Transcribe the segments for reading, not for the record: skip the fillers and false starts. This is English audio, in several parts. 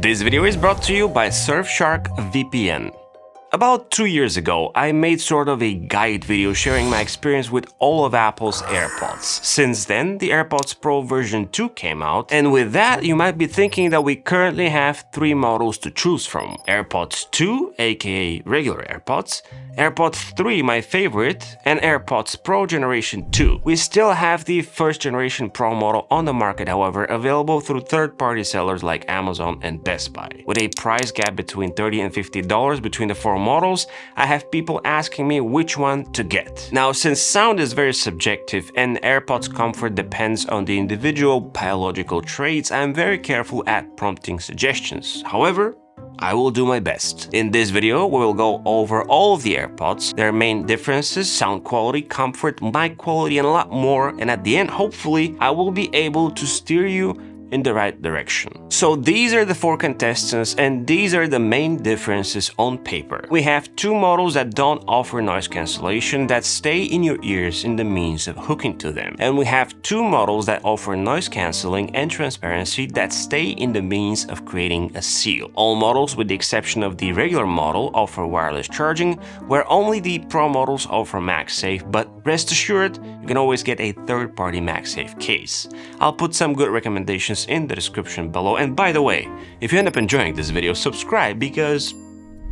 This video is brought to you by Surfshark VPN. About 2 years ago, I made sort of a guide video sharing my experience with all of Apple's AirPods. Since then, the AirPods Pro version 2 came out, and with that, you might be thinking that we currently have 3 models to choose from. AirPods 2, aka regular AirPods, AirPods 3, my favorite, and AirPods Pro Generation 2. We still have the first generation Pro model on the market, however, available through third-party sellers like Amazon and Best Buy. With a price gap between $30 and $50 between the 4 models, I have people asking me which one to get. Now, since sound is very subjective and AirPods comfort depends on the individual biological traits, I'm very careful at prompting suggestions. However, I will do my best. In this video, we will go over all of the AirPods, their main differences, sound quality, comfort, mic quality, and a lot more. And at the end, hopefully, I will be able to steer you in the right direction. So these are the 4 contestants, and these are the main differences on paper. We have 2 models that don't offer noise cancellation that stay in your ears in the means of hooking to them. And we have 2 models that offer noise cancelling and transparency that stay in the means of creating a seal. All models, with the exception of the regular model, offer wireless charging, where only the Pro models offer MagSafe, but rest assured, you can always get a third-party MagSafe case. I'll put some good recommendations in the description below, and by the way, if you end up enjoying this video, subscribe because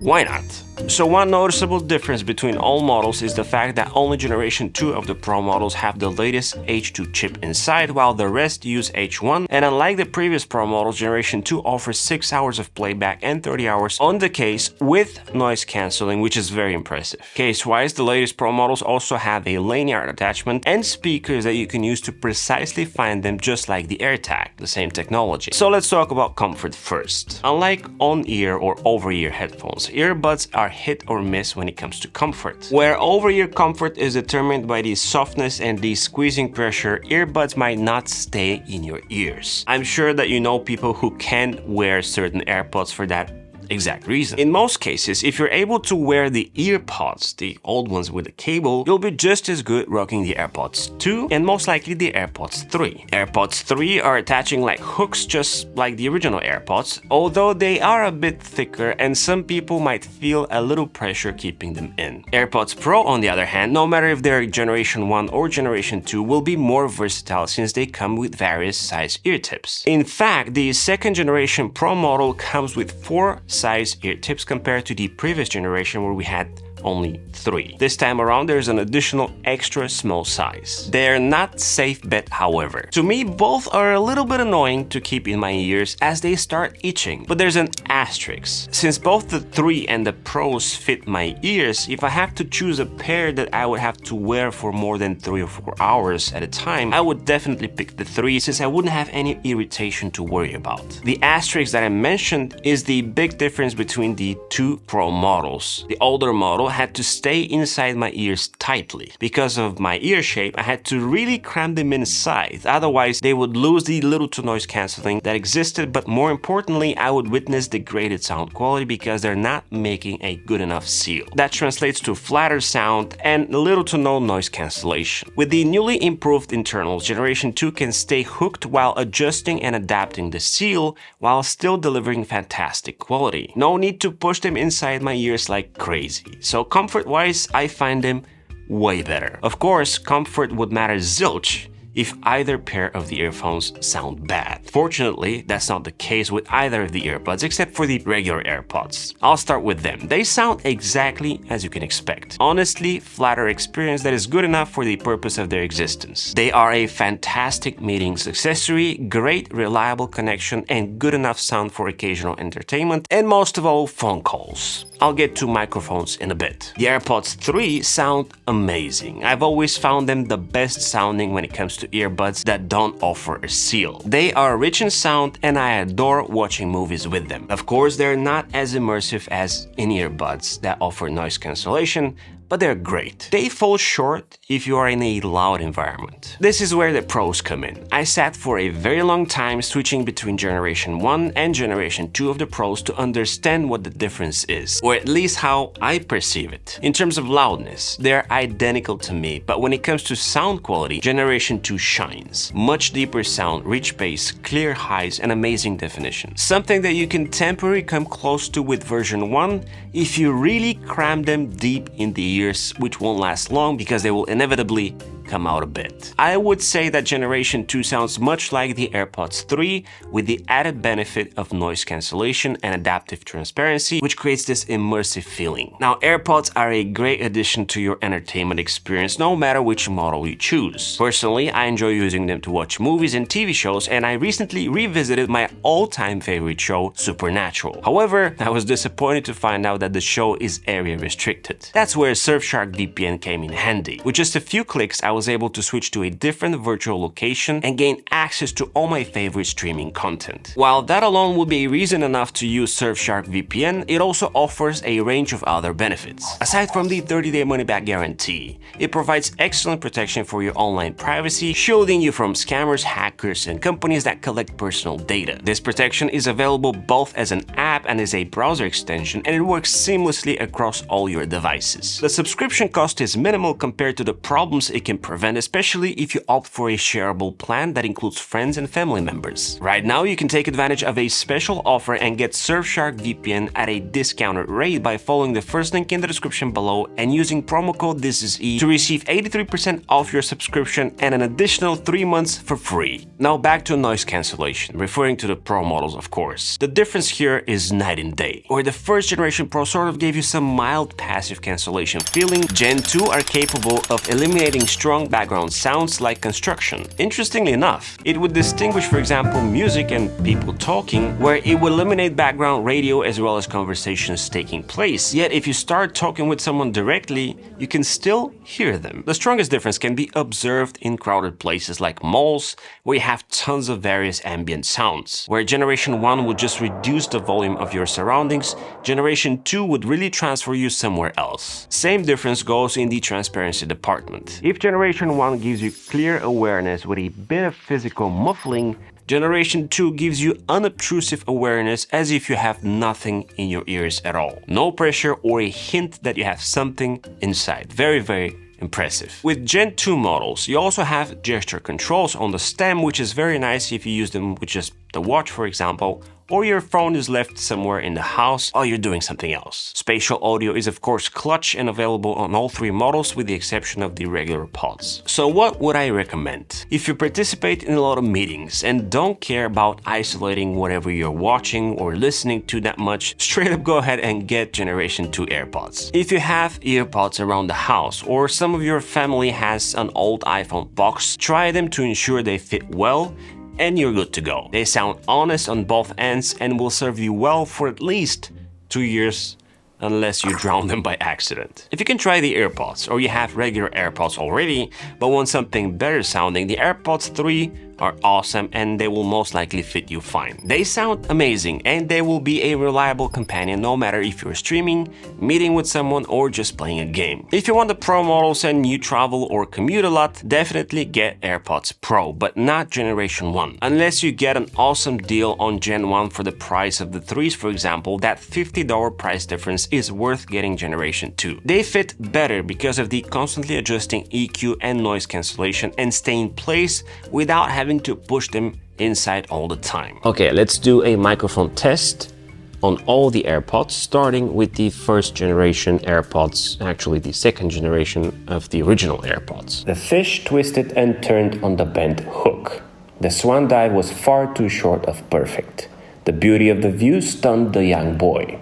why not? So one noticeable difference between all models is the fact that only Generation 2 of the Pro models have the latest H2 chip inside, while the rest use H1, and unlike the previous Pro models, Generation 2 offers 6 hours of playback and 30 hours on the case with noise cancelling, which is very impressive. Case-wise, the latest Pro models also have a lanyard attachment and speakers that you can use to precisely find them, just like the AirTag, the same technology. So let's talk about comfort first. Unlike on-ear or over-ear headphones, earbuds are hit or miss when it comes to comfort. Where over-ear comfort is determined by the softness and the squeezing pressure, earbuds might not stay in your ears. I'm sure that you know people who can't wear certain AirPods for that exact reason. In most cases, if you're able to wear the EarPods, the old ones with the cable, you'll be just as good rocking the AirPods 2 and most likely the AirPods 3. AirPods 3 are attaching like hooks just like the original AirPods, although they are a bit thicker and some people might feel a little pressure keeping them in. AirPods Pro, on the other hand, no matter if they're Generation 1 or Generation 2, will be more versatile since they come with various size ear tips. In fact, the second generation Pro model comes with 4 size ear tips compared to the previous generation where we had only 3. This time around, there's an additional extra small size. They're not safe bet, however. To me, both are a little bit annoying to keep in my ears as they start itching. But there's an asterisk. Since both the 3 and the Pros fit my ears, if I have to choose a pair that I would have to wear for more than 3 or 4 hours at a time, I would definitely pick the 3 since I wouldn't have any irritation to worry about. The asterisk that I mentioned is the big difference between the 2 Pro models. The older model had to stay inside my ears tightly. Because of my ear shape, I had to really cram them inside, otherwise they would lose the little to noise cancelling that existed, but more importantly, I would witness degraded sound quality because they're not making a good enough seal. That translates to flatter sound and little to no noise cancellation. With the newly improved internals, Generation 2 can stay hooked while adjusting and adapting the seal while still delivering fantastic quality. No need to push them inside my ears like crazy. So comfort-wise, I find them way better. Of course, comfort would matter zilch if either pair of the earphones sound bad. Fortunately, that's not the case with either of the earbuds except for the regular AirPods. I'll start with them. They sound exactly as you can expect. Honestly, flatter experience that is good enough for the purpose of their existence. They are a fantastic meetings accessory, great reliable connection, and good enough sound for occasional entertainment, and most of all, phone calls. I'll get to microphones in a bit. The AirPods 3 sound amazing. I've always found them the best sounding when it comes to earbuds that don't offer a seal. They are rich in sound and I adore watching movies with them. Of course, they're not as immersive as in-ear buds that offer noise cancellation, but they're great. They fall short if you are in a loud environment. This is where the pros come in. I sat for a very long time switching between Generation 1 and Generation 2 of the pros to understand what the difference is, or at least how I perceive it. In terms of loudness, they're identical to me, but when it comes to sound quality, Generation 2 shines. Much deeper sound, rich bass, clear highs, and amazing definition. Something that you can temporarily come close to with version 1 if you really cram them deep in the ears, which won't last long because they will inevitably come out a bit. I would say that Generation 2 sounds much like the AirPods 3 with the added benefit of noise cancellation and adaptive transparency, which creates this immersive feeling. Now, AirPods are a great addition to your entertainment experience no matter which model you choose. Personally, I enjoy using them to watch movies and TV shows, and I recently revisited my all-time favorite show, Supernatural. However, I was disappointed to find out that the show is area restricted. That's where Surfshark VPN came in handy. With just a few clicks, I was able to switch to a different virtual location and gain access to all my favorite streaming content. While that alone would be reason enough to use Surfshark VPN, it also offers a range of other benefits. Aside from the 30-day money-back guarantee, it provides excellent protection for your online privacy, shielding you from scammers, hackers, and companies that collect personal data. This protection is available both as an app and as a browser extension, and it works seamlessly across all your devices. The subscription cost is minimal compared to the problems it can prevent, especially if you opt for a shareable plan that includes friends and family members. Right now, you can take advantage of a special offer and get Surfshark VPN at a discounted rate by following the first link in the description below and using promo code ThisIsE to receive 83% off your subscription and an additional 3 months for free. Now back to noise cancellation, referring to the Pro models of course. The difference here is night and day. Where the first generation Pro sort of gave you some mild passive cancellation feeling, Gen 2 are capable of eliminating strong background sounds like construction. Interestingly enough, it would distinguish, for example, music and people talking, where it would eliminate background radio as well as conversations taking place. Yet if you start talking with someone directly, you can still hear them. The strongest difference can be observed in crowded places like malls, where you have tons of various ambient sounds. Where Generation 1 would just reduce the volume of your surroundings, Generation 2 would really transfer you somewhere else. Same difference goes in the transparency department. If Generation 1 gives you clear awareness with a bit of physical muffling, Generation 2 gives you unobtrusive awareness as if you have nothing in your ears at all. No pressure or a hint that you have something inside. Very impressive. With Gen 2 models, you also have gesture controls on the stem, which is very nice if you use them with just the watch, for example, or your phone is left somewhere in the house while you're doing something else. Spatial audio is of course clutch and available on all 3 models with the exception of the regular pods. So what would I recommend? If you participate in a lot of meetings and don't care about isolating whatever you're watching or listening to that much, straight up go ahead and get Generation 2 AirPods. If you have earpods around the house or some of your family has an old iPhone box, try them to ensure they fit well and you're good to go. They sound honest on both ends and will serve you well for at least 2 years unless you drown them by accident. If you can try the AirPods or you have regular AirPods already but want something better sounding, the AirPods 3 are awesome and they will most likely fit you fine. They sound amazing and they will be a reliable companion no matter if you're streaming, meeting with someone, or just playing a game. If you want the Pro models and you travel or commute a lot, definitely get AirPods Pro, but not Generation 1. Unless you get an awesome deal on Gen 1 for the price of the 3s, for example, that $50 price difference is worth getting Generation 2. They fit better because of the constantly adjusting EQ and noise cancellation and stay in place without having to push them inside all the time. Okay, let's do a microphone test on all the AirPods, starting with the first generation AirPods, actually the second generation of the original AirPods. The fish twisted and turned on the bent hook. The swan dive was far too short of perfect. The beauty of the view stunned the young boy.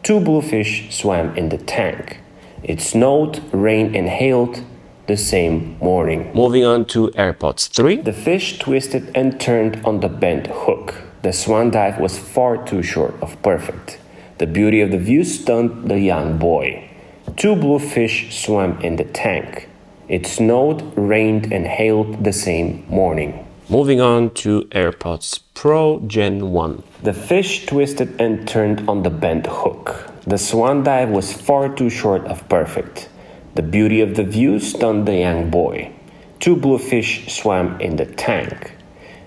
2 bluefish swam in the tank. It snowed, rained, and hailed the same morning. Moving on to AirPods 3. The fish twisted and turned on the bent hook. The swan dive was far too short of perfect. The beauty of the view stunned the young boy. 2 bluefish swam in the tank. It snowed, rained, and hailed the same morning. Moving on to AirPods Pro Gen 1. The fish twisted and turned on the bent hook. The swan dive was far too short of perfect. The beauty of the view stunned the young boy. 2 bluefish swam in the tank.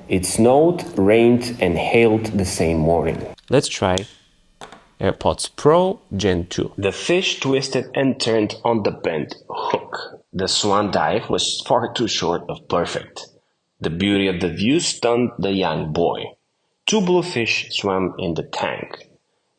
It snowed, rained, and hailed the same morning. Let's try AirPods Pro Gen 2. The fish twisted and turned on the bent hook. The swan dive was far too short of perfect. The beauty of the view stunned the young boy. 2 bluefish swam in the tank.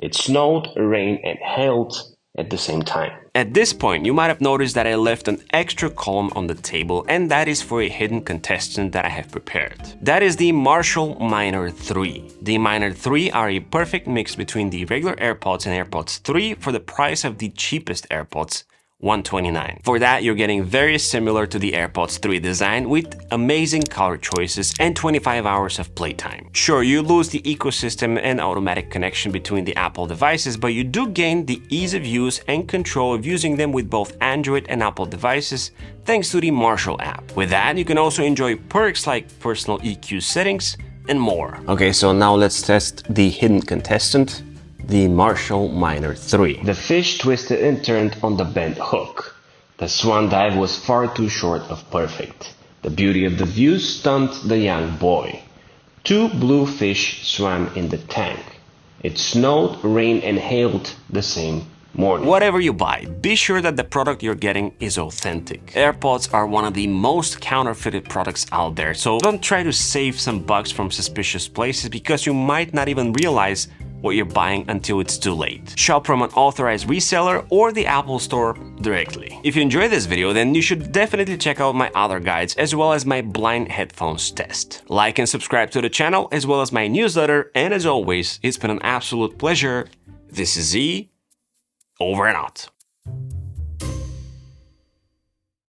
It snowed, rained, and hailed at the same time. At this point, you might have noticed that I left an extra column on the table, and that is for a hidden contestant that I have prepared. That is the Marshall Minor 3. The Minor 3 are a perfect mix between the regular AirPods and AirPods 3 for the price of the cheapest AirPods, $129. For that, you're getting very similar to the AirPods 3 design with amazing color choices and 25 hours of playtime. Sure, you lose the ecosystem and automatic connection between the Apple devices, but you do gain the ease of use and control of using them with both Android and Apple devices thanks to the Marshall app. With that, you can also enjoy perks like personal EQ settings and more. Okay, so now let's test the hidden contestant, the Marshall Minor 3. The fish twisted and turned on the bent hook. The swan dive was far too short of perfect. The beauty of the view stunned the young boy. 2 blue fish swam in the tank. It snowed, rained, and hailed the same morning. Whatever you buy, be sure that the product you're getting is authentic. AirPods are one of the most counterfeited products out there, so don't try to save some bucks from suspicious places because you might not even realize what you're buying until it's too late. Shop from an authorized reseller or the Apple Store directly. If you enjoyed this video, then you should definitely check out my other guides as well as my blind headphones test. Like and subscribe to the channel as well as my newsletter, and as always, it's been an absolute pleasure. This is Z, over and out.